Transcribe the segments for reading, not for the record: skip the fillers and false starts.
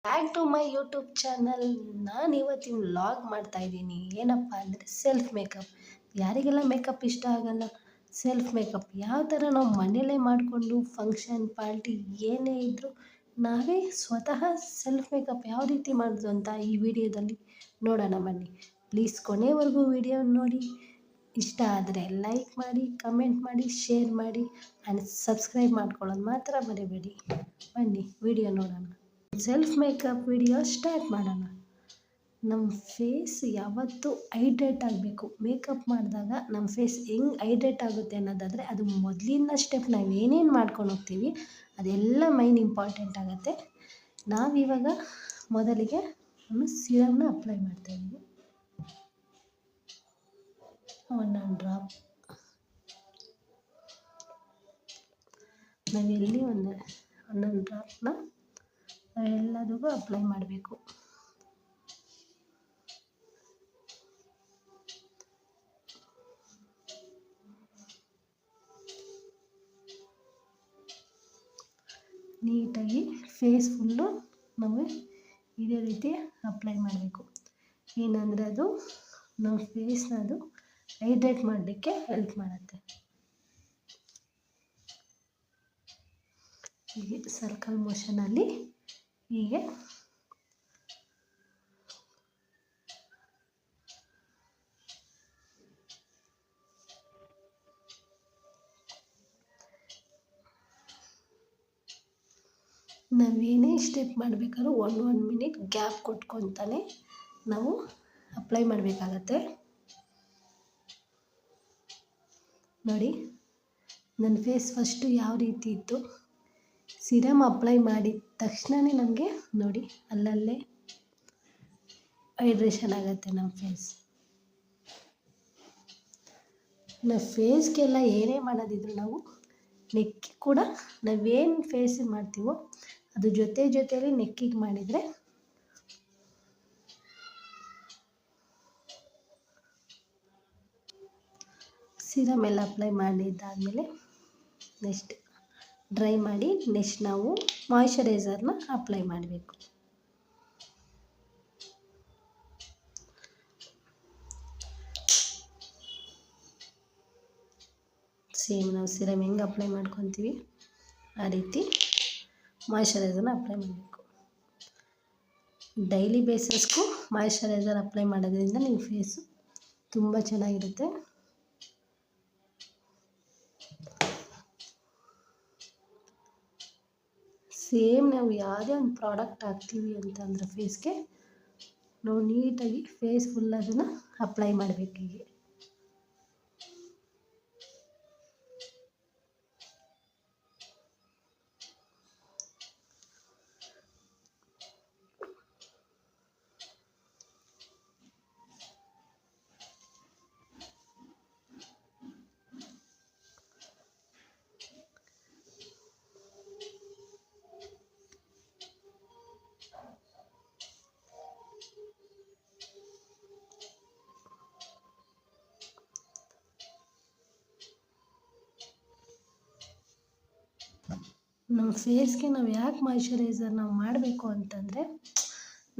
Back to my YouTube channel. ನಾನು ಇವತ್ತಿನ vlog ಮಾಡ್ತಾ ಇದ್ದೀನಿ. ಏನಪ್ಪ ಅಂದರೆ ಸೆಲ್ಫ್ ಮೇಕಪ್. ಯಾರಿಗೆಲ್ಲ ಮೇಕಪ್ ಇಷ್ಟ ಆಗಲ್ಲ? ಸೆಲ್ಫ್ ಮೇಕಪ್ ಯಾವ ಥರ ನಾವು ಮನೆಯಲ್ಲೇ ಮಾಡಿಕೊಂಡು ಫಂಕ್ಷನ್ ಪಾರ್ಟಿ ಏನೇ ಇದ್ದರೂ ನಾವೇ ಸ್ವತಃ ಸೆಲ್ಫ್ ಮೇಕಪ್ ಯಾವ ರೀತಿ ಮಾಡೋದು ಅಂತ ಈ ವಿಡಿಯೋದಲ್ಲಿ ನೋಡೋಣ ಬನ್ನಿ. ಪ್ಲೀಸ್ ಕೊನೆವರೆಗೂ ವಿಡಿಯೋ ನೋಡಿ. ಇಷ್ಟ ಆದರೆ ಲೈಕ್ ಮಾಡಿ, ಕಮೆಂಟ್ ಮಾಡಿ, ಶೇರ್ ಮಾಡಿ ಆ್ಯಂಡ್ ಸಬ್ಸ್ಕ್ರೈಬ್ ಮಾಡ್ಕೊಳ್ಳೋದು ಮಾತ್ರ ಮರಿಬೇಡಿ. ಬನ್ನಿ ವಿಡಿಯೋ ನೋಡೋಣ. ಸೆಲ್ಫ್ ಮೇಕಪ್ ವಿಡಿಯೋ ಸ್ಟಾರ್ಟ್ ಮಾಡೋಣ. ನಮ್ಮ ಫೇಸ್ ಯಾವತ್ತೂ ಹೈಡ್ರೇಟ್ ಆಗಬೇಕು. ಮೇಕಪ್ ಮಾಡಿದಾಗ ನಮ್ಮ ಫೇಸ್ ಹೆಂಗೆ ಹೈಡ್ರೇಟ್ ಆಗುತ್ತೆ ಅನ್ನೋದಾದರೆ ಅದು ಮೊದಲಿನ ಸ್ಟೆಪ್ ನಾವು ಏನೇನು ಮಾಡ್ಕೊಂಡು ಹೋಗ್ತೀವಿ ಅದೆಲ್ಲ ಮೈನ್ ಇಂಪಾರ್ಟೆಂಟ್ ಆಗುತ್ತೆ. ನಾವಿವಾಗ ಮೊದಲಿಗೆ ಸಿರಮ್ನ ಅಪ್ಲೈ ಮಾಡ್ತಾಯಿದ್ದೀವಿ. ಒಂದೊಂದು ಡ್ರಾಪ್ ನಾವೆಲ್ಲಿ ಒಂದೊಂದು ಡ್ರಾಪ್ನ ಎಲ್ಲದಕ್ಕೂ ಅಪ್ಲೈ ಮಾಡಬೇಕು. ನೀಟಾಗಿ ಫೇಸ್ ಫುಲ್ಲು ನಾವು ಇದೇ ರೀತಿ ಅಪ್ಲೈ ಮಾಡಬೇಕು. ಏನಂದರೆ ಅದು ನಮ್ಮ ಫೇಸ್ನ ಅದು ಹೈಡ್ರೇಟ್ ಮಾಡಲಿಕ್ಕೆ ಹೆಲ್ಪ್ ಮಾಡುತ್ತೆ. ಹೀಗೆ ಸರ್ಕಲ್ ಮೋಷನಲ್ಲಿ ಹೀಗೆ ನಾವೇನೇ ಸ್ಟೆಪ್ ಮಾಡಬೇಕಾದ್ರೂ ಒಂದು ಮಿನಿಟ್ ಗ್ಯಾಪ್ ಕೊಟ್ಕೊತಾನೆ ನಾವು ಅಪ್ಲೈ ಮಾಡಬೇಕಾಗತ್ತೆ. ನೋಡಿ ನನ್ನ ಫೇಸ್ ಫಸ್ಟು ಯಾವ ರೀತಿ ಇತ್ತು, ಸಿರಮ್ ಅಪ್ಲೈ ಮಾಡಿದ ತಕ್ಷಣವೇ ನಮಗೆ ನೋಡಿ ಅಲ್ಲಲ್ಲೇ ಹೈಡ್ರೇಷನ್ ಆಗುತ್ತೆ ನಮ್ಮ ಫೇಸ್. ನಾವು ಫೇಸ್ಗೆಲ್ಲ ಏನೇ ಮಾಡೋದಿದ್ರು ನಾವು ನೆಕ್ಕಿಗೆ ಕೂಡ ನಾವೇನು ಫೇಸಿಗೆ ಮಾಡ್ತೀವೋ ಅದು ಜೊತೆಯಲ್ಲಿ ನೆಕ್ಕಿಗೆ ಮಾಡಿದರೆ ಸಿರಮ್ ಎಲ್ಲ ಅಪ್ಲೈ ಮಾಡಿದ್ದಾದಮೇಲೆ ನೆಕ್ಸ್ಟ್ ಡ್ರೈ ಮಾಡಿ ನೆಕ್ಸ್ಟ್ ನಾವು ಮಾಯ್ಶ್ಚರೈಸರ್ನ ಅಪ್ಲೈ ಮಾಡಬೇಕು. ಸೇಮ್ ನಾವು ಸಿರಮ್ ಹೆಂಗೆ ಅಪ್ಲೈ ಮಾಡ್ಕೊತೀವಿ ಆ ರೀತಿ ಮಾಯ್ಶ್ಚರೈಸರ್ನ ಅಪ್ಲೈ ಮಾಡಬೇಕು. ಡೈಲಿ ಬೇಸಿಸ್ಗೂ ಮಾಯ್ಶ್ಚರೈಸರ್ ಅಪ್ಲೈ ಮಾಡೋದ್ರಿಂದ ನಿಮ್ಮ ಫೇಸು ತುಂಬ ಚೆನ್ನಾಗಿರುತ್ತೆ. ಸೇಮ್ ನಾವು ಯಾವುದೇ ಒಂದು ಪ್ರಾಡಕ್ಟ್ ಹಾಕ್ತೀವಿ ಅಂತಂದರೆ ಫೇಸ್ಗೆ ನಾವು ನೀಟಾಗಿ ಫೇಸ್ ಫುಲ್ ಅದನ್ನು ಅಪ್ಲೈ ಮಾಡಬೇಕು. ಹೀಗೆ ನಮ್ಮ ಫೇಸ್ಗೆ ನಾವು ಯಾಕೆ ಮಾಯ್ಶ್ಚರೈಸರ್ ನಾವು ಮಾಡಬೇಕು ಅಂತಂದರೆ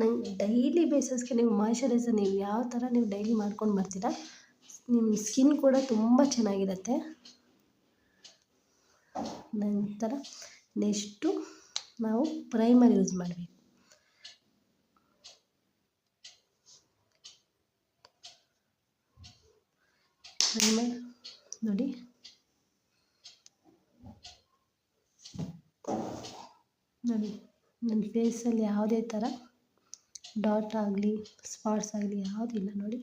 ನಂಗೆ ಡೈಲಿ ಬೇಸಿಸ್ಗೆ ನೀವು ಮಾಯ್ಶ್ಚರೈಸರ್ ನೀವು ಯಾವ ಥರ ನೀವು ಡೈಲಿ ಮಾಡ್ಕೊಂಡು ಬರ್ತೀರಾ ನಿಮ್ಮ ಸ್ಕಿನ್ ಕೂಡ ತುಂಬ ಚೆನ್ನಾಗಿರುತ್ತೆ. ನಂತರ ನೆಕ್ಸ್ಟು ನಾವು ಪ್ರೈಮರ್ ಯೂಸ್ ಮಾಡಬೇಕು. ಪ್ರೈಮರ್ ನೋಡಿ ನನ್ನ ಫೇಸಲ್ಲಿ ಯಾವುದೇ ಥರ ಡಾಟ್ ಆಗಲಿ ಸ್ಪಾಟ್ಸ್ ಆಗಲಿ ಯಾವುದಿಲ್ಲ ನೋಡಿ.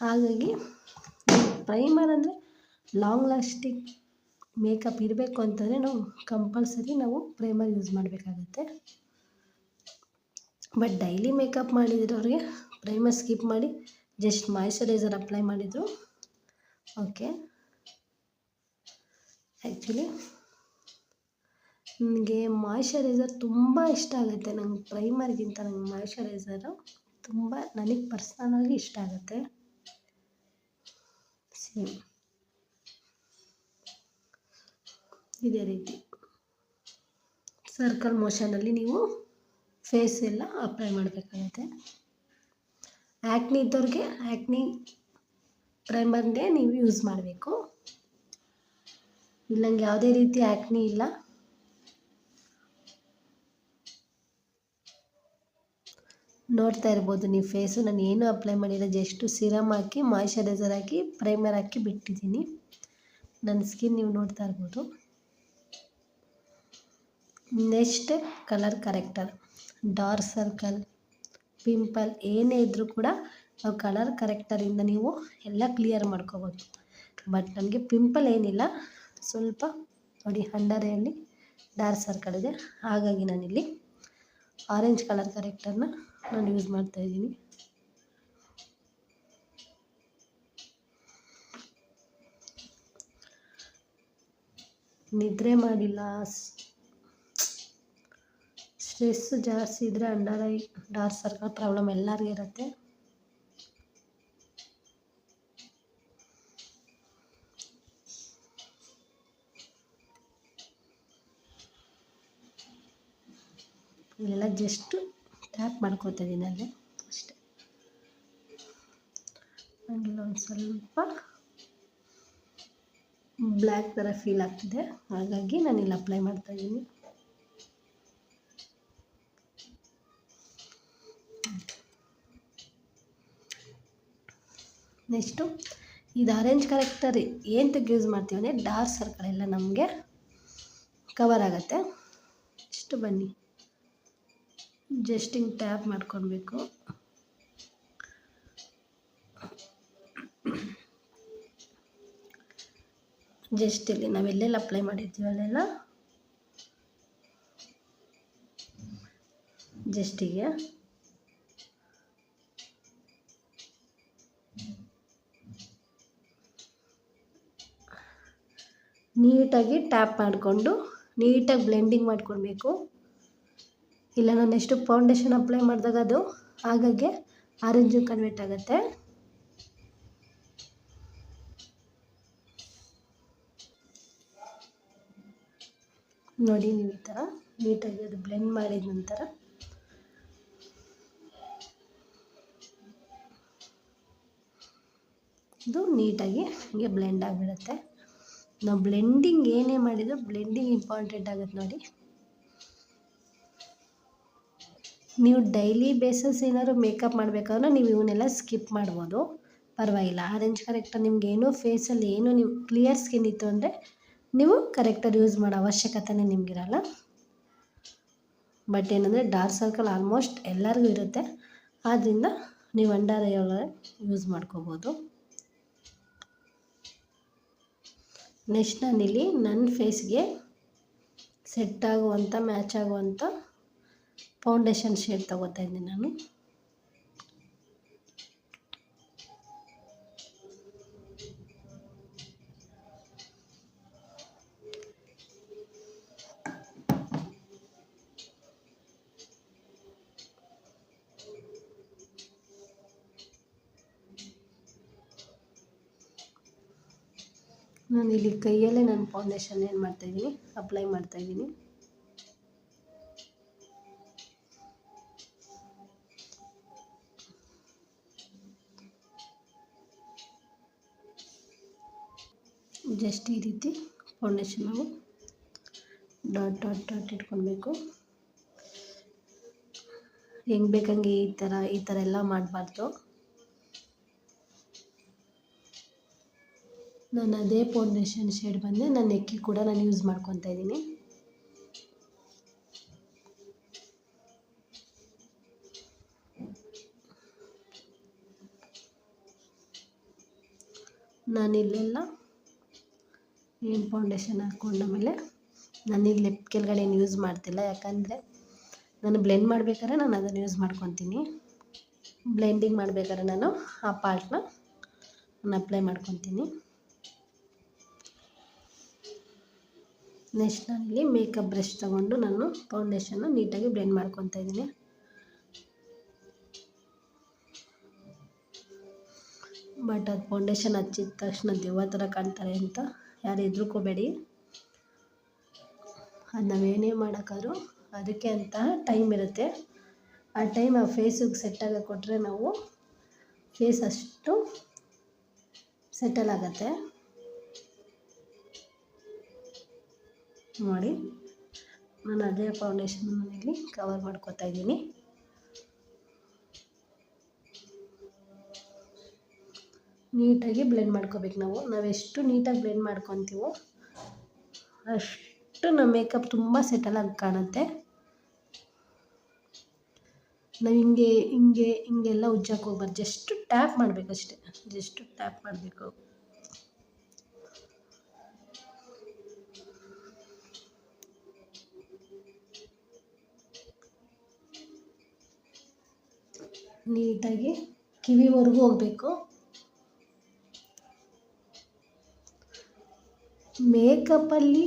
ಹಾಗಾಗಿ ಪ್ರೈಮರ್ ಅಂದರೆ ಲಾಂಗ್ ಲಾಸ್ಟಿಂಗ್ ಮೇಕಪ್ ಇರಬೇಕು ಅಂತಂದರೆ ನಾವು ಕಂಪಲ್ಸರಿ ನಾವು ಪ್ರೈಮರ್ ಯೂಸ್ ಮಾಡಬೇಕಾಗತ್ತೆ. ಬಟ್ ಡೈಲಿ ಮೇಕಪ್ ಮಾಡಿರೋರಿಗೆ ಪ್ರೈಮರ್ ಸ್ಕಿಪ್ ಮಾಡಿ ಜಸ್ಟ್ ಮಾಯ್ಶ್ಚರೈಸರ್ ಅಪ್ಲೈ ಮಾಡಿದರು ಓಕೆ. ಆ್ಯಕ್ಚುಲಿ ನನಗೆ ಮಾಯ್ಶ್ಚರೈಸರ್ ತುಂಬ ಇಷ್ಟ ಆಗುತ್ತೆ. ನಂಗೆ ಪ್ರೈಮರ್ಗಿಂತ ನಂಗೆ ಮಾಯ್ಶ್ಚರೈಸರು ತುಂಬ ನನಗೆ ಪರ್ಸ್ನಲಾಗಿ ಇಷ್ಟ ಆಗುತ್ತೆ. ಸೇಮ್ ಇದೇ ರೀತಿ ಸರ್ಕಲ್ ಮೋಷನಲ್ಲಿ ನೀವು ಫೇಸ್ ಎಲ್ಲ ಅಪ್ಲೈ ಮಾಡಬೇಕಾಗುತ್ತೆ. ಆ್ಯಕ್ನಿ ಇದ್ದವ್ರಿಗೆ ಆ್ಯಕ್ನಿ ಪ್ರೈಮರ್ನೇ ನೀವು ಯೂಸ್ ಮಾಡಬೇಕು. ಇಲ್ಲಂಗೆ ಯಾವುದೇ ರೀತಿ ಆ್ಯಕ್ನಿ ಇಲ್ಲ. ನೋಡ್ತಾ ಇರ್ಬೋದು ನೀವು ಫೇಸು, ನಾನು ಏನು ಅಪ್ಲೈ ಮಾಡಿಲ್ಲ, ಜಸ್ಟು ಸಿರಮ್ ಹಾಕಿ ಮಾಯ್ಶ್ಚರೈಸರ್ ಹಾಕಿ ಪ್ರೈಮರ್ ಹಾಕಿ ಬಿಟ್ಟಿದ್ದೀನಿ. ನನ್ನ ಸ್ಕಿನ್ ನೀವು ನೋಡ್ತಾ ಇರ್ಬೋದು. Next colour corrector. Dark circle, pimple ಏನೇ ಇದ್ದರೂ ಕೂಡ ನಾವು ಕಲರ್ ಕರೆಕ್ಟರಿಂದ ನೀವು ಎಲ್ಲ ಕ್ಲಿಯರ್ ಮಾಡ್ಕೋಬೋದು. ಬಟ್ ನನಗೆ ಪಿಂಪಲ್ ಏನಿಲ್ಲ, ಸ್ವಲ್ಪ ನೋಡಿ ಅಂಡರ್ ಐಯಲ್ಲಿ ಡಾರ್ಕ್ ಸರ್ಕಲ್ ಇದೆ. ಹಾಗಾಗಿ ನಾನಿಲ್ಲಿ ಆರೆಂಜ್ ಕಲರ್ ಕರೆಕ್ಟರ್ನ ನಾನು ಯೂಸ್ ಮಾಡ್ತಾಯಿದ್ದೀನಿ. ನಿದ್ರೆ ಮಾಡಿಲ್ಲ, ಸ್ಟ್ರೆಸ್ ಜಾಸ್ತಿ ಇದ್ದರೆ under I dark circle problem ಎಲ್ಲರಿಗೂ ಇರುತ್ತೆ. ಇಲ್ಲೆಲ್ಲ ಜಸ್ಟ್ ಟ್ಯಾಪ್ ಮಾಡ್ಕೋತಾ ಇದ್ದೀನಿ ಅಲ್ಲೇ ಅಷ್ಟೇ. ನನಗೆಲ್ಲ ಒಂದು ಸ್ವಲ್ಪ ಬ್ಲ್ಯಾಕ್ ಥರ ಫೀಲ್ ಆಗ್ತಿದೆ, ಹಾಗಾಗಿ ನಾನಿಲ್ಲಿ ಅಪ್ಲೈ ಮಾಡ್ತಾಯಿದ್ದೀನಿ. ನೆಕ್ಸ್ಟು ಇದು ಆರೆಂಜ್ ಕರೆಕ್ಟರ್ ಏನಕ್ಕೆ ಯೂಸ್ ಮಾಡ್ತೀವಿ ಅಂದರೆ ಡಾರ್ಕ್ ಸರ್ಕಲ್ ಎಲ್ಲ ನಮಗೆ ಕವರ್ ಆಗುತ್ತೆ. ಇಷ್ಟು ಬನ್ನಿ, ಜಸ್ಟ್ ಹಿಂಗೆ ಟ್ಯಾಪ್ ಮಾಡ್ಕೊಳ್ಬೇಕು. ಜಸ್ಟ್ ಇಲ್ಲಿ ನಾವೆಲ್ಲೆಲ್ಲ ಅಪ್ಲೈ ಮಾಡಿರ್ತೀವಿ ಅಲ್ಲೆಲ್ಲ ಜಸ್ಟಿಗೆ ನೀಟಾಗಿ ಟ್ಯಾಪ್ ಮಾಡಿಕೊಂಡು ನೀಟಾಗಿ ಬ್ಲೆಂಡಿಂಗ್ ಮಾಡ್ಕೊಳ್ಬೇಕು. ಇಲ್ಲ ನಾನು ನೆಕ್ಸ್ಟು ಫೌಂಡೇಶನ್ ಅಪ್ಲೈ ಮಾಡಿದಾಗ ಅದು ಹಾಗಾಗಿ ಆರೆಂಜು ಕನ್ವರ್ಟ್ ಆಗುತ್ತೆ. ನೋಡಿ ನೀವು ಈ ಥರ ನೀಟಾಗಿ ಅದು ಬ್ಲೆಂಡ್ ಮಾಡಿದ ನಂತರ ಇದು ನೀಟಾಗಿ ಹೀಗೆ ಬ್ಲೆಂಡ್ ಆಗಿಬಿಡುತ್ತೆ. ನಾವು ಬ್ಲೆಂಡಿಂಗ್ ಏನೇ ಮಾಡಿದರೂ ಬ್ಲೆಂಡಿಂಗ್ ಇಂಪಾರ್ಟೆಂಟ್ ಆಗುತ್ತೆ ನೋಡಿ. ನೀವು ಡೈಲಿ ಬೇಸಸ್ ಏನಾದ್ರು ಮೇಕಪ್ ಮಾಡಬೇಕಾದ್ರೆ ನೀವು ಇವನ್ನೆಲ್ಲ ಸ್ಕಿಪ್ ಮಾಡ್ಬೋದು, ಪರವಾಗಿಲ್ಲ. ಆರೆಂಜ್ ಕರೆಕ್ಟರ್ ನಿಮಗೇನು ಫೇಸಲ್ಲಿ ಏನು ನೀವು ಕ್ಲಿಯರ್ ಸ್ಕಿನ್ ಇತ್ತು ಅಂದರೆ ನೀವು ಕರೆಕ್ಟರ್ ಯೂಸ್ ಮಾಡೋ ಅವಶ್ಯಕತೆನೇ ನಿಮಗಿರಲ್ಲ. ಬಟ್ ಏನಂದರೆ ಡಾರ್ಕ್ ಸರ್ಕಲ್ ಆಲ್ಮೋಸ್ಟ್ ಎಲ್ಲರಿಗೂ ಇರುತ್ತೆ, ಆದ್ದರಿಂದ ನೀವು ಅಂಡರ್ ಐ ಒಳಗೆ ಯೂಸ್ ಮಾಡ್ಕೋಬೋದು. ನೆಕ್ಸ್ಟ್ ನಾನಿಲ್ಲಿ ನನ್ನ ಫೇಸ್ಗೆ ಸೆಟ್ ಆಗುವಂಥ ಮ್ಯಾಚ್ ಆಗುವಂಥ ಫೌಂಡೇಶನ್ ಶೇಡ್ ತೊಗೋತಾ ಇದ್ದೀನಿ ನಾನು. ನಾನಿಲ್ಲಿ ಕೈಯಲ್ಲೇ ನಾನು ಫೌಂಡೇಶನ್ ಏನು ಮಾಡ್ತಾಯಿದ್ದೀನಿ, ಅಪ್ಲೈ ಮಾಡ್ತಾಯಿದ್ದೀನಿ. ಜಸ್ಟ್ ಈ ರೀತಿ ಫೌಂಡೇಶನ್ ನಾವು ಡಾಟ್ ಡಾಟ್ ಡಾಟ್ ಇಟ್ಕೊಳ್ಬೇಕು. ಹೆಂಗೆ ಬೇಕಂಗೆ ಈ ಥರ ಎಲ್ಲ ಮಾಡಬಾರ್ದು. ನಾನು ಅದೇ ಫೌಂಡೇಶನ್ ಶೇಡ್ ಬಂದೆ ನನ್ನ ನೆಕ್ಕಿ ಕೂಡ ನಾನು ಯೂಸ್ ಮಾಡ್ಕೊತಾ ಇದ್ದೀನಿ. ನಾನಿಲ್ಲೆಲ್ಲ ಏನು ಫೌಂಡೇಶನ್ ಹಾಕ್ಕೊಂಡ ಮೇಲೆ ನಾನೀಗ ಲಿಪ್ ಕೆಳಗಡೆ ಏನು ಯೂಸ್ ಮಾಡ್ತಿಲ್ಲ, ಯಾಕಂದರೆ ನಾನು ಬ್ಲೆಂಡ್ ಮಾಡ್ಬೇಕಾದ್ರೆ ನಾನು ಅದನ್ನು ಯೂಸ್ ಮಾಡ್ಕೊತೀನಿ. ಬ್ಲೆಂಡಿಂಗ್ ಮಾಡ್ಬೇಕಾದ್ರೆ ನಾನು ಆ ಪಾರ್ಟ್ನ ನಾನು ಅಪ್ಲೈ ಮಾಡ್ಕೊತೀನಿ. ನೆಕ್ಸ್ಟ್ ನಾನಿಲ್ಲಿ ಮೇಕಪ್ ಬ್ರಷ್ ತೊಗೊಂಡು ನಾನು ಫೌಂಡೇಶನ್ನ ನೀಟಾಗಿ ಬ್ಲೆಂಡ್ ಮಾಡ್ಕೊತಾ ಇದ್ದೀನಿ. ಬಟ್ ಅದು ಫೌಂಡೇಶನ್ ಹಚ್ಚಿದ ತಕ್ಷಣ ದೆವ್ವ ಥರ ಕಾಣ್ತಾರೆ ಅಂತ ಯಾರು ಹೆದ್ರುಕೋಬೇಡಿ. ಅದು ನಾವೇನೇ ಮಾಡೋಕ್ಕಾದ್ರೂ ಅದಕ್ಕೆ ಅಂತ ಟೈಮ್ ಇರುತ್ತೆ. ಆ ಟೈಮ್ ಆ ಫೇಸಿಗೆ ಸೆಟ್ಟಾಗ ಕೊಟ್ಟರೆ ನಾವು ಫೇಸ್ ಅಷ್ಟು ಸೆಟಲ್ ಆಗುತ್ತೆ. ನೋಡಿ, ನಾನು ಅದೇ ಫೌಂಡೇಶನ್ ಇಲ್ಲಿ ಕವರ್ ಮಾಡ್ಕೊತಾ ಇದ್ದೀನಿ. ನೀಟಾಗಿ ಬ್ಲೆಂಡ್ ಮಾಡ್ಕೋಬೇಕು. ನಾವೆಷ್ಟು ನೀಟಾಗಿ ಬ್ಲೆಂಡ್ ಮಾಡ್ಕೊತೀವೋ ಅಷ್ಟು ನಮ್ಮ ಮೇಕಪ್ ತುಂಬ ಸೆಟಲಾಗಿ ಕಾಣುತ್ತೆ. ನಾವು ಹಿಂಗೆಲ್ಲ ಉಜ್ಜಕ್ಕೆ ಹೋಗ್ಬಾರ್ದು. ಜಸ್ಟ್ ಟ್ಯಾಪ್ ಮಾಡಬೇಕಷ್ಟೆ. ಜಸ್ಟ್ ಟ್ಯಾಪ್ ಮಾಡಬೇಕು. ನೀಟಾಗಿ ಕಿವಿವರೆಗೂ ಹೋಗಬೇಕು. ಮೇಕಪ್ಪಲ್ಲಿ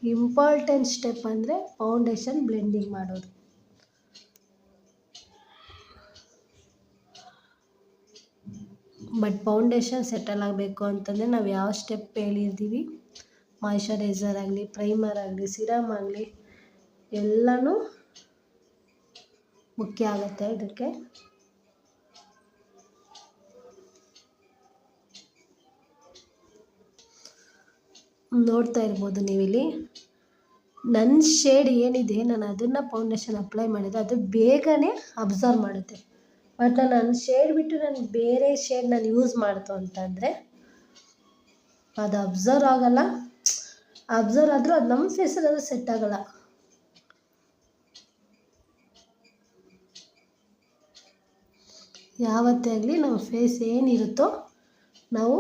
ಇಂಪಾರ್ಟೆಂಟ್ ಸ್ಟೆಪ್ ಅಂದರೆ ಫೌಂಡೇಶನ್ ಬ್ಲೆಂಡಿಂಗ್ ಮಾಡೋದು. ಬಟ್ ಫೌಂಡೇಶನ್ ಸೆಟಲ್ ಆಗಬೇಕು ಅಂತಂದರೆ ನಾವು ಯಾವ ಸ್ಟೆಪ್ ಹೇಳಿರ್ತೀವಿ, ಮಾಯ್ಶ್ಚರೈಸರ್ ಆಗಲಿ, ಪ್ರೈಮರ್ ಆಗಲಿ, ಸಿರಮ್ ಆಗಲಿ ಎಲ್ಲನೂ ಮುಖ್ಯ ಆಗುತ್ತೆ ಇದಕ್ಕೆ. ನೋಡ್ತಾ ಇರ್ಬೋದು ನೀವಿಲ್ಲಿ ನನ್ನ ಶೇಡ್ ಏನಿದೆ, ನಾನು ಅದನ್ನು ಫೌಂಡೇಶನ್ ಅಪ್ಲೈ ಮಾಡಿದೆ, ಅದು ಬೇಗನೆ ಅಬ್ಸರ್ವ್ ಮಾಡುತ್ತೆ. ಬಟ್ ನನ್ನ ಶೇಡ್ ಬಿಟ್ಟು ನಾನು ಬೇರೆ ಶೇಡ್ ನಾನು ಯೂಸ್ ಮಾಡ್ತು ಅಂತಂದರೆ ಅದು ಅಬ್ಸರ್ವ್ ಆಗೋಲ್ಲ. ಅಬ್ಸರ್ವ್ ಆದರೂ ಅದು ನಮ್ಮ ಫೇಸಲ್ಲಿ ಅದು ಸೆಟ್ ಆಗೋಲ್ಲ. ಯಾವತ್ತೇ ಆಗಲಿ ನಮ್ಮ ಫೇಸ್ ಏನಿರುತ್ತೋ ನಾವು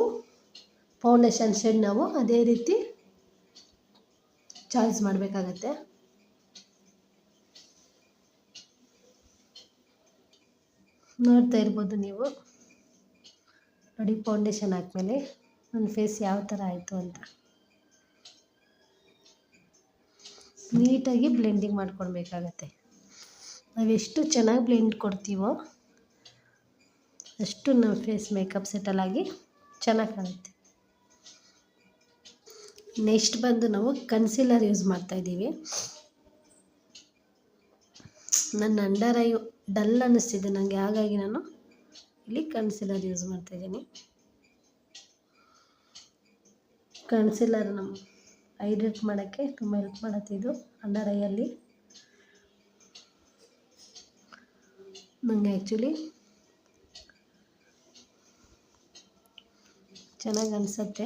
ಫೌಂಡೇಶನ್ ಶೇಡ್ ನಾವು ಅದೇ ರೀತಿ ಚಾಯ್ಸ್ ಮಾಡಬೇಕಾಗತ್ತೆ. ನೋಡ್ತಾ ಇರ್ಬೋದು ನೀವು, ನೋಡಿ ಫೌಂಡೇಶನ್ ಹಾಕ್ಮೇಲೆ ನನ್ನ ಫೇಸ್ ಯಾವ ಥರ ಆಯಿತು ಅಂತ. ನೀಟಾಗಿ ಬ್ಲೆಂಡಿಂಗ್ ಮಾಡ್ಕೊಳ್ಬೇಕಾಗತ್ತೆ. ನಾವೆಷ್ಟು ಚೆನ್ನಾಗಿ ಬ್ಲೆಂಡ್ ಕೊಡ್ತೀವೋ ಅಷ್ಟು ನಮ್ಮ ಫೇಸ್ ಮೇಕಪ್ ಸೆಟಲಾಗಿ ಚೆನ್ನಾಗಿ ಕಾಣುತ್ತೆ. ನೆಕ್ಸ್ಟ್ ಬಂದು ನಾವು ಕನ್ಸೀಲರ್ ಯೂಸ್ ಮಾಡ್ತಾಯಿದ್ದೀವಿ. ನನ್ನ ಅಂಡರ್ ಐ ಡಲ್ ಅನ್ನಿಸ್ತಿದೆ ನನಗೆ, ಹಾಗಾಗಿ ನಾನು ಇಲ್ಲಿ ಕನ್ಸೀಲರ್ ಯೂಸ್ ಮಾಡ್ತಾಯಿದ್ದೀನಿ. ಕನ್ಸೀಲರ್ ನಮ್ಮ ಹೈಡ್ರೇಟ್ ಮಾಡೋಕ್ಕೆ ತುಂಬ ಹೆಲ್ಪ್ ಮಾಡುತ್ತೆ ಇದು ಅಂಡರ್ ಐಯಲ್ಲಿ. ನನಗೆ ಆ್ಯಕ್ಚುಲಿ ಚೆನ್ನಾಗಿ ಅನಿಸುತ್ತೆ.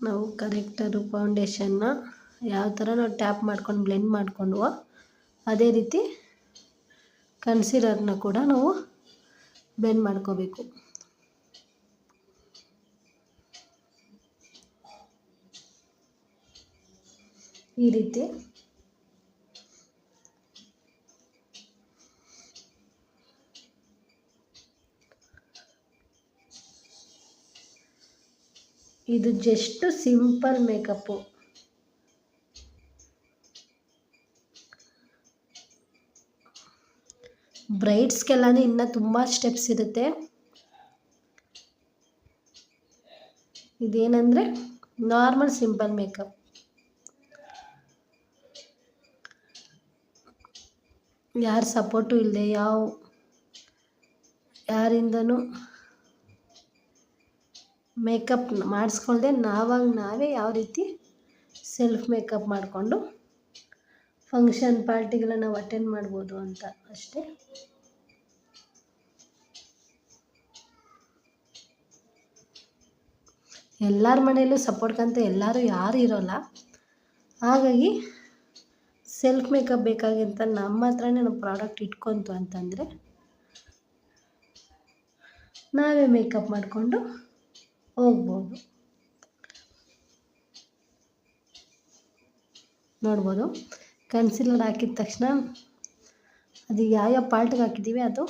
ನಾವು ಕರೆಕ್ಟರು ಫೌಂಡೇಶನ್ನ ಯಾವ ಥರ ನಾವು ಟ್ಯಾಪ್ ಮಾಡ್ಕೊಂಡು ಬ್ಲೆಂಡ್ ಮಾಡ್ಕೊಂಡ್ವೋ ಅದೇ ರೀತಿ ಕನ್ಸೀಲರ್ನ ಕೂಡ ನಾವು ಬ್ಲೆಂಡ್ ಮಾಡ್ಕೋಬೇಕು. ಈ ರೀತಿ ಇದು ಜಸ್ಟ್ ಸಿಂಪಲ್ ಮೇಕಪ್ಪು. ಬ್ರೈಡ್ಸ್ಗೆಲ್ಲನೂ ಇನ್ನೂ ತುಂಬ ಸ್ಟೆಪ್ಸ್ ಇರುತ್ತೆ. ಇದೇನೆಂದರೆ ನಾರ್ಮಲ್ ಸಿಂಪಲ್ ಮೇಕಪ್. ಯಾರ ಸಪೋರ್ಟು ಇಲ್ಲದೆ ಯಾರಿಂದನೂ ಮೇಕಪ್ ಮಾಡಿಸ್ಕೊಳ್ದೆ ನಾವೇ ಯಾವ ರೀತಿ ಸೆಲ್ಫ್ ಮೇಕಪ್ ಮಾಡಿಕೊಂಡು ಫಂಕ್ಷನ್ ಪಾರ್ಟಿಗೆಲ್ಲ ನಾವು ಅಟೆಂಡ್ ಮಾಡ್ಬೋದು ಅಂತ ಅಷ್ಟೇ. ಎಲ್ಲರ ಮನೆಯಲ್ಲೂ ಸಪೋರ್ಟ್ಗಂತ ಯಾರು ಇರೋಲ್ಲ. ಹಾಗಾಗಿ ಸೆಲ್ಫ್ ಮೇಕಪ್ ಬೇಕಾಗಿಂತ ನಮ್ಮ ಹತ್ರನೇ ನಾವು ಪ್ರಾಡಕ್ಟ್ ಇಟ್ಕೊಂತು ಅಂತಂದರೆ ನಾವೇ ಮೇಕಪ್ ಮಾಡಿಕೊಂಡು ಹೋಗ್ಬೋದು. ನೋಡ್ಬೋದು ಕನ್ಸೀಲರ್ ಹಾಕಿದ ತಕ್ಷಣ ಅದು ಯಾವ ಪಾರ್ಟ್ಗೆ ಹಾಕಿದ್ದೀವಿ ಅದು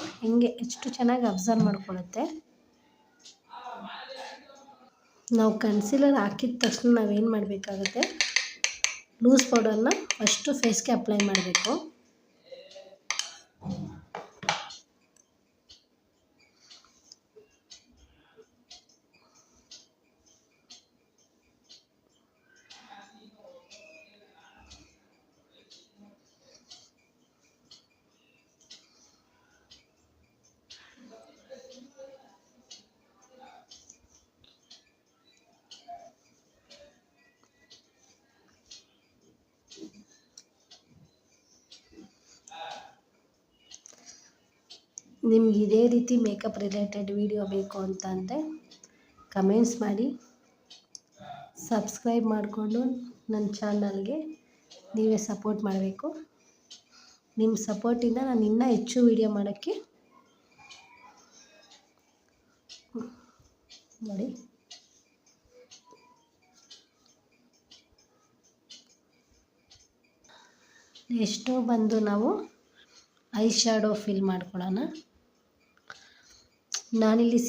ಎಷ್ಟು ಚೆನ್ನಾಗಿ ಅಬ್ಸರ್ವ್ ಮಾಡ್ಕೊಳ್ಳುತ್ತೆ. ನಾವು ಕನ್ಸೀಲರ್ ಹಾಕಿದ ತಕ್ಷಣ ನಾವೇನು ಮಾಡಬೇಕಾಗುತ್ತೆ, ಲೂಸ್ ಪೌಡರ್ನ ಫಸ್ಟು ಫೇಸ್ಗೆ ಅಪ್ಲೈ ಮಾಡಬೇಕು. ನಿಮ್ಗೆ ಇದೇ ರೀತಿ ಮೇಕಪ್ ರಿಲೇಟೆಡ್ ವಿಡಿಯೋ ಬೇಕು ಅಂತಂದರೆ ಕಮೆಂಟ್ಸ್ ಮಾಡಿ, ಸಬ್ಸ್ಕ್ರೈಬ್ ಮಾಡಿಕೊಂಡು ನನ್ನ ಚಾನಲ್ಗೆ ನೀವೇ ಸಪೋರ್ಟ್ ಮಾಡಬೇಕು. ನಿಮ್ಮ ಸಪೋರ್ಟಿಂದ ನಾನು ಇನ್ನೂ ಹೆಚ್ಚು ವಿಡಿಯೋ ಮಾಡೋಕ್ಕೆ ನೋಡಿ. ನೆಕ್ಸ್ಟು ಬಂದು ನಾವು ಐ ಶ್ಯಾಡೋ ಫಿಲ್ ಮಾಡ್ಕೊಳ್ಳೋಣ. ನಾನಿಲ್ಲಿ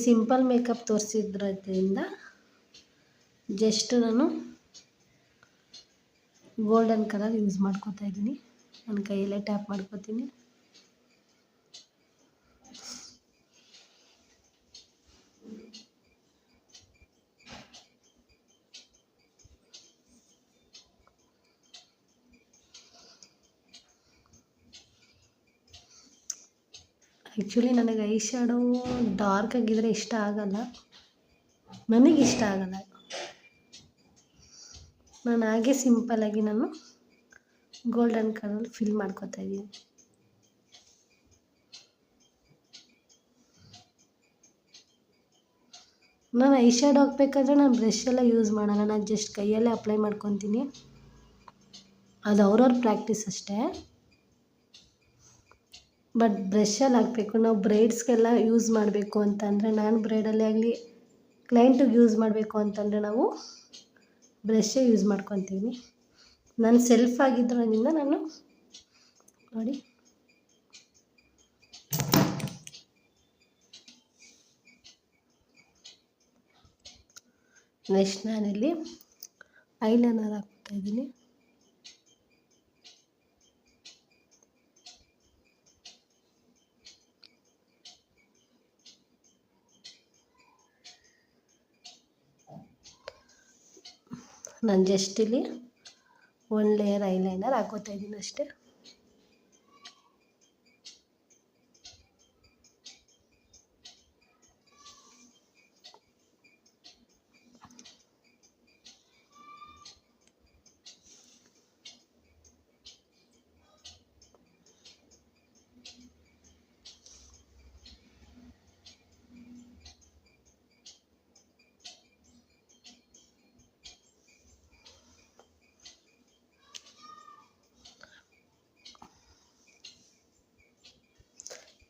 ಸಿಂಪಲ್ ಮೇಕಪ್ ತೋರಿಸಿದ್ರಿಂದ ಜಸ್ಟ್ ನಾನು ಗೋಲ್ಡನ್ ಕಲರ್ ಯೂಸ್ ಮಾಡ್ಕೋತಾ ಇದ್ದೀನಿ. ನನ್ನ ಕೈಯಲ್ಲೇ ಟ್ಯಾಪ್ ಮಾಡ್ಕೋತೀನಿ. ಆ್ಯಕ್ಚುಲಿ ನನಗೆ ಐ ಶ್ಯಾಡೋ ಡಾರ್ಕ್ ಆಗಿದ್ದರೆ ಇಷ್ಟ ಆಗಲ್ಲ, ನನಗಿಷ್ಟ ಆಗಲ್ಲ. ನಾನು ಹಾಗೆ ಸಿಂಪಲ್ಲಾಗಿ ನಾನು ಗೋಲ್ಡನ್ ಕಲರ್ ಫಿಲ್ ಮಾಡ್ಕೋತಾ ಇದ್ದೀನಿ. ನಾನು ಐ ಶ್ಯಾಡೋ ಹಾಕ್ಬೇಕಾದ್ರೆ ನಾನು ಬ್ರಷ್ ಎಲ್ಲ ಯೂಸ್ ಮಾಡಲ್ಲ, ನಾನು ಜಸ್ಟ್ ಕೈಯಲ್ಲೇ ಅಪ್ಲೈ ಮಾಡ್ಕೊತೀನಿ. ಅದು ಅವ್ರವ್ರ ಪ್ರಾಕ್ಟೀಸ್ ಅಷ್ಟೇ. ಬಟ್ ಬ್ರಷಲ್ಲಿ ಹಾಕಬೇಕು. ನಾವು ಬ್ರೈಡ್ಸ್ಗೆಲ್ಲ ಯೂಸ್ ಮಾಡಬೇಕು ಅಂತಂದರೆ, ನಾನು ಬ್ರೈಡಲ್ಲೇ ಆಗಲಿ ಕ್ಲೈಂಟಿಗೆ ಯೂಸ್ ಮಾಡಬೇಕು ಅಂತಂದರೆ ನಾವು ಬ್ರಷೇ ಯೂಸ್ ಮಾಡ್ಕೊತೀನಿ. ನಾನು ಸೆಲ್ಫ್ ಆಗಿದ್ದರಿಂದ ನಾನು ನೋಡಿ ನೆಕ್ಸ್ಟ್ ನಾನಿಲ್ಲಿ ಐಲೈನರ್ ಹಾಕ್ತಾ ಇದ್ದೀನಿ. ನಾನು ಜಸ್ಟ್ ಇಲ್ಲಿ ಒಂದು ಲೇಯರ್ ಐಲೈನರ್ ಹಾಕೋತಾ ಇದ್ದೀನಿ ಅಷ್ಟೇ.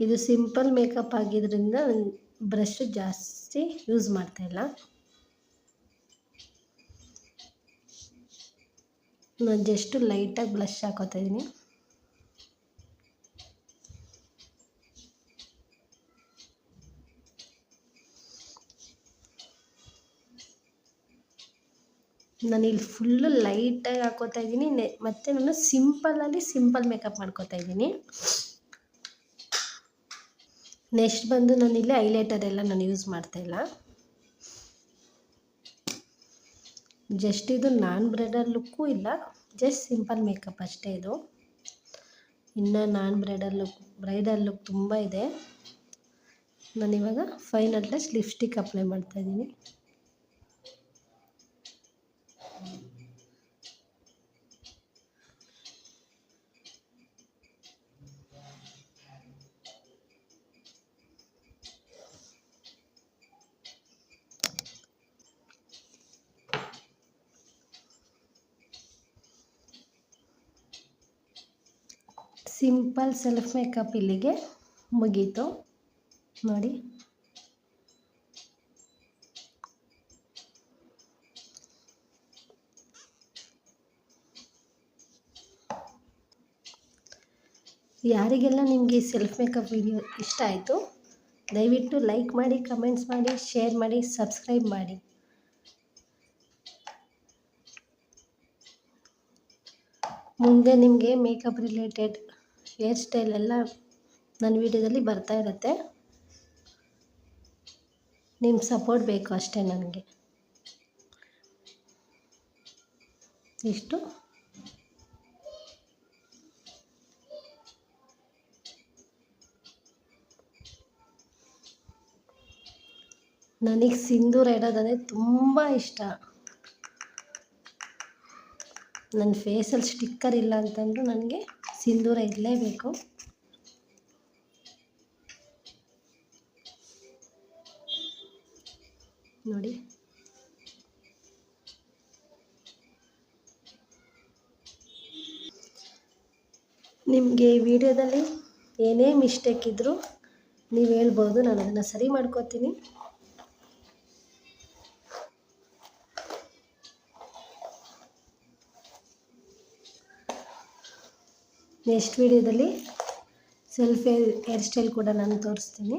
ಇದು ಸಿಂಪಲ್ ಮೇಕಪ್ ಆಗಿದ್ದರಿಂದ ಬ್ರಷ್ ಜಾಸ್ತಿ ಯೂಸ್ ಮಾಡ್ತಾಯಿಲ್ಲ. ನಾನು ಜಸ್ಟ್ ಲೈಟಾಗಿ ಬ್ಲಷ್ ಹಾಕೋತಾ ಇದ್ದೀನಿ. ನಾನಿಲ್ಲಿ ಫುಲ್ಲು ಲೈಟಾಗಿ ಹಾಕೋತಾ ಇದ್ದೀನಿ. ಮತ್ತು ನಾನು ಸಿಂಪಲ್ ಮೇಕಪ್ ಮಾಡ್ಕೋತಾ ಇದ್ದೀನಿ. ನೆಕ್ಸ್ಟ್ ಬಂದು ನಾನಿಲ್ಲಿ ಹೈಲೈಟರ್ ಎಲ್ಲ ನಾನು ಯೂಸ್ ಮಾಡ್ತಾಯಿಲ್ಲ. ಜಸ್ಟ್ ಇದು ನಾನ್ ಬ್ರೈಡಲ್ ಲುಕ್ಕು ಇಲ್ಲ, ಜಸ್ಟ್ ಸಿಂಪಲ್ ಮೇಕಪ್ ಅಷ್ಟೇ ಇದು. ಇನ್ನು ನಾನ್ ಬ್ರೈಡಲ್ ಲುಕ್ ತುಂಬ ಇದೆ. ನಾನಿವಾಗ ಫೈನಲ್ ಟಚ್ ಲಿಪ್ಸ್ಟಿಕ್ ಅಪ್ಲೈ ಮಾಡ್ತಾಯಿದ್ದೀನಿ. ಸಿಂಪಲ್ ಸೆಲ್ಫ್ ಮೇಕಪ್ ಇಲ್ಲಿಗೆ ಮುಗೀತು ನೋಡಿ. ಯಾರಿಗೆಲ್ಲ ನಿಮಗೆ ಸೆಲ್ಫ್ ಮೇಕಪ್ ವಿಡಿಯೋ ಇಷ್ಟ ಆಯಿತು ದಯವಿಟ್ಟು ಲೈಕ್ ಮಾಡಿ, ಕಮೆಂಟ್ಸ್ ಮಾಡಿ, ಶೇರ್ ಮಾಡಿ, ಸಬ್ಸ್ಕ್ರೈಬ್ ಮಾಡಿ. ಮುಂದೆ ನಿಮಗೆ ಮೇಕಪ್ ರಿಲೇಟೆಡ್ ಹೇರ್ ಸ್ಟೈಲ್ ಎಲ್ಲ ನನ್ನ ವಿಡಿಯೋದಲ್ಲಿ ಬರ್ತಾ ಇರುತ್ತೆ. ನಿಮ್ಮ ಸಪೋರ್ಟ್ ಬೇಕು ಅಷ್ಟೇ ನನಗೆ. ಇಷ್ಟು ನನಗೆ ಸಿಂಧೂರ ಇಡೋದಂದರೆ ತುಂಬ ಇಷ್ಟ. ನನ್ನ ಫೇಸಲ್ಲಿ ಸ್ಟಿಕ್ಕರ್ ಇಲ್ಲ ಅಂತಂದರೂ ನನಗೆ ಸಿಂಧೂರ ಇರಲೇಬೇಕು. ನೋಡಿ, ನಿಮಗೆ ಈ ವಿಡಿಯೋದಲ್ಲಿ ಏನೇ ಮಿಸ್ಟೇಕ್ ಇದ್ದರೂ ನೀವು ಹೇಳ್ಬೋದು, ನಾನು ಅದನ್ನು ಸರಿ ಮಾಡ್ಕೋತೀನಿ. ನೆಕ್ಸ್ಟ್ ವಿಡಿಯೋದಲ್ಲಿ ಸೆಲ್ಫ್ ಹೇರ್ ಸ್ಟೈಲ್ ಕೂಡ ನಾನು ತೋರಿಸ್ತೀನಿ.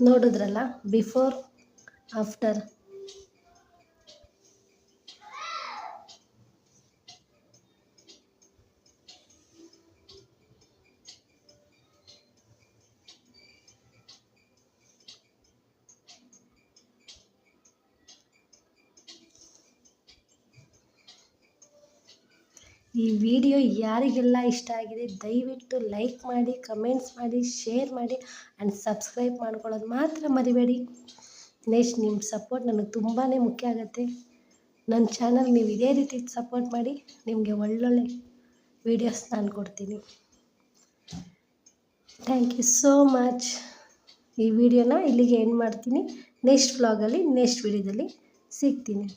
ನೋಡಿದ್ರಲ್ಲ, ಬಿಫೋರ್ ಆಫ್ಟರ್. ಈ ವಿಡಿಯೋ ಯಾರಿಗೆಲ್ಲ ಇಷ್ಟ ಆಗಿದೆ ದಯವಿಟ್ಟು ಲೈಕ್ ಮಾಡಿ, ಕಮೆಂಟ್ಸ್ ಮಾಡಿ, ಶೇರ್ ಮಾಡಿ ಆ್ಯಂಡ್ ಸಬ್ಸ್ಕ್ರೈಬ್ ಮಾಡ್ಕೊಳ್ಳೋದು ಮಾತ್ರ ಮರಿಬೇಡಿ. ನೆಕ್ಸ್ಟ್ ನಿಮ್ಮ ಸಪೋರ್ಟ್ ನನಗೆ ತುಂಬಾ ಮುಖ್ಯ ಆಗುತ್ತೆ. ನನ್ನ ಚಾನಲ್ ನೀವು ಇದೇ ರೀತಿ ಸಪೋರ್ಟ್ ಮಾಡಿ, ನಿಮಗೆ ಒಳ್ಳೊಳ್ಳೆ ವೀಡಿಯೋಸ್ ನಾನು ಕೊಡ್ತೀನಿ. Thank you so much. ಈ ವಿಡಿಯೋನ ಇಲ್ಲಿಗೆ ಎಂಡ್ ಮಾಡ್ತೀನಿ. ನೆಕ್ಸ್ಟ್ ವ್ಲಾಗಲ್ಲಿ ನೆಕ್ಸ್ಟ್ ವಿಡಿಯೋದಲ್ಲಿ ಸಿಗ್ತೀನಿ.